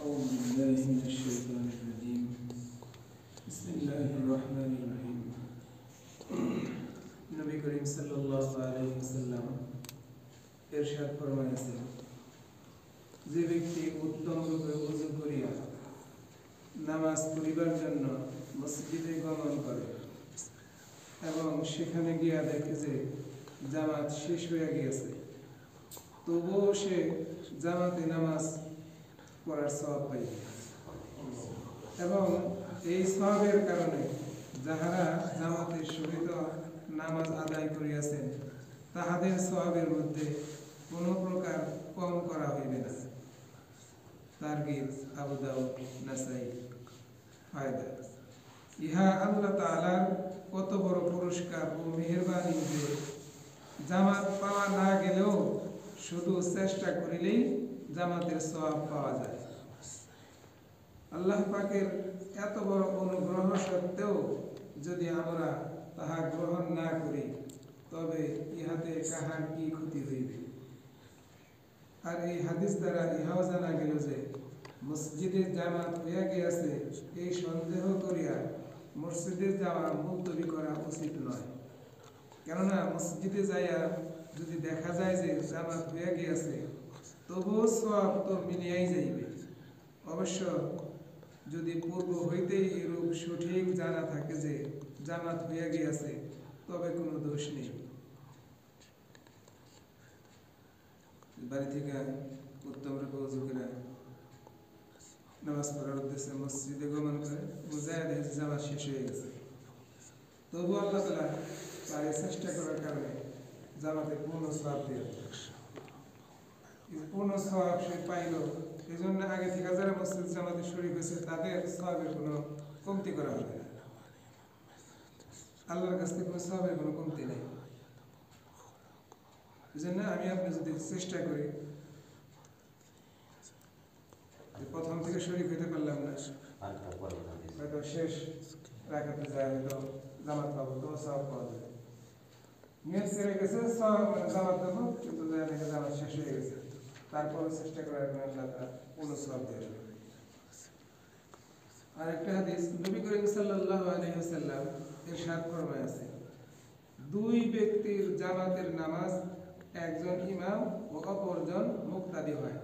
أعوذ بالله من الشيطان الرجيم بسم الله الرحمن الرحيم নবী করিম সাল্লাল্লাহু আলাইহি ওয়াসাল্লাম ইরশাদ ফরমাইয়াছেন, যে ব্যক্তি উত্তম রূপে ওযু করিয়া নামাজ পড়িবার জন্য মসজিদে গমন করে এবং সেখানে গিয়া দেখে যে জামাত শেষ হয়ে গিয়েছে, তবুও সে জামাতে নামাজ পড়ার সওয়াব পাইবে এবং এই সওয়াবের কারণে যাহারা জামাতের সহিত নামাজ আদায় করিয়াছেন তাহাদের সওয়াবের মধ্যে কোনো প্রকার কম করা হইবে না। তারগিব, আবু দাউদ, নাসাই। ফায়দা, ইহা আল্লাহ তাআলার কত বড় পুরস্কার ও মেহেরবানি যে জামাত পাওয়া না গেলেও শুধু চেষ্টা করিলেই জামাতের সওয়াব পাওয়া যায়। আল্লাহ পাকের এত বড় অনুগ্রহ সত্ত্বেও যদি আমরা তাহা গ্রহণ না করি তবে ইহাতে কাহার কি ক্ষতি হইবে। আর এই হাদিস দ্বারা ইহাও জানা গেল যে মসজিদে জামাত হইয়া গিয়াছে এই সন্দেহ করিয়া মসজিদে যাওয়া মুলতবি করা উচিত নয়। কেননা মসজিদে যাইয়া যদি দেখা যায় যে জামাত হইয়া গিয়াছে তবুও সওয়াব তো মিলিয়াই যাইবে। অবশ্য যদি পূর্ব হইতেই এরূপ সঠিক জানা থাকে যে জামাত হইয়া গিয়াছে তবে কোনো দোষ নেই। বাড়ি থেকে উত্তম রূপে ওযু করে নামাজ পড়ার উদ্দেশ্যে মসজিদে গমন করে বুঝায় দেয় জামাত শেষ হয়ে গেছে, তবু আল্লাহ তাআলা তার চেষ্টা করার কারণে জামাতে পূর্ণ সওয়াব দিয়ে পূর্ণ সওয়াব সে পাইল। এই জন্য আগে থেকে যারা মসজিদ জামাতে শরীক হয়েছে তাদের সওয়াবের কোনো কমতি করা হবে না। আল্লাহর কাছ থেকে কোনো সওয়াবের কোনো কমতি নেই। এই জন্য আমি আপনি যদি চেষ্টা করি, প্রথম থেকে শরীক হইতে পারলাম না, হয়তো শেষ রাকাতে যায় হয়তো জামাত পাবো, তো সওয়াব পাওয়া যাবে। নিয়ত করে গেছে জামাত পাবো, কিন্তু জামাত শেষ হয়ে গেছে, তারপরে চেষ্টা করার কারণে আল্লাহ তাআলা পূর্ণ সওয়াব দেবেন। আর একটা হাদিস, নবী করিম সাল্লাল্লাহু আলাইহি ওয়াসাল্লাম ইরশাদ ফরমাইয়াছেন, দুই ব্যক্তির জামাতের নামাজ একজন ইমাম ও অপরজন মুক্তাদি হয়।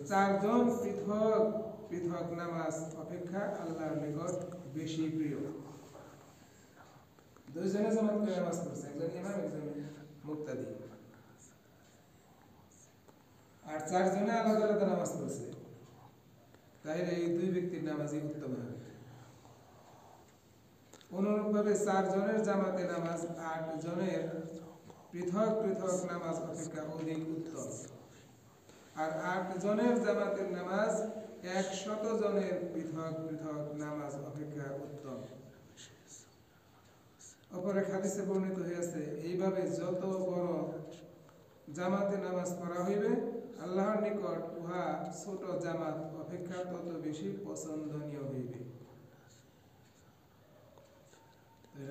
চারজন পৃথক পৃথক নামাজ অপেক্ষা আল্লাহর নিকট বেশি প্রিয়। দুইজনে জামাত করে নামাজ পড়ছে, একজন ইমাম একজন মুক্তাদি, আর চারজনে আলাদা আলাদা নামাজ পড়ছে, তাইলে এই দুই ব্যক্তির নামাজই উত্তম হবে। অনুরূপভাবে চারজনের জামাতে নামাজ ৮ জনের পৃথক পৃথক নামাজ অপেক্ষা অধিক উত্তম, আর ৮ জনের জামাতের নামাজ ১০০ জনের পৃথক পৃথক নামাজ অপেক্ষা উত্তম। অপর এক হাদিসে বর্ণিত হয়েছে, এইভাবে যত বড় জামাতে নামাজ পড়া হইবে আল্লাহর নিকট উহা ছোট জামাত অপেক্ষা তত বেশি পছন্দনীয় হইবে।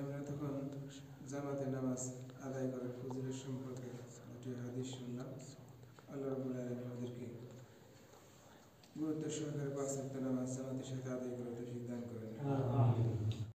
আমরা তখন জামাতে নামাজ আদায় করার ফজিলত সম্পর্কে দুটি হাদিস শুনলাম। আল্লাহ রাব্বুল আলামিন আমাদেরকে গুরুত্ব সহকারে ৫ ওয়াক্ত নামাজ জামাতের সাথে আদায় করে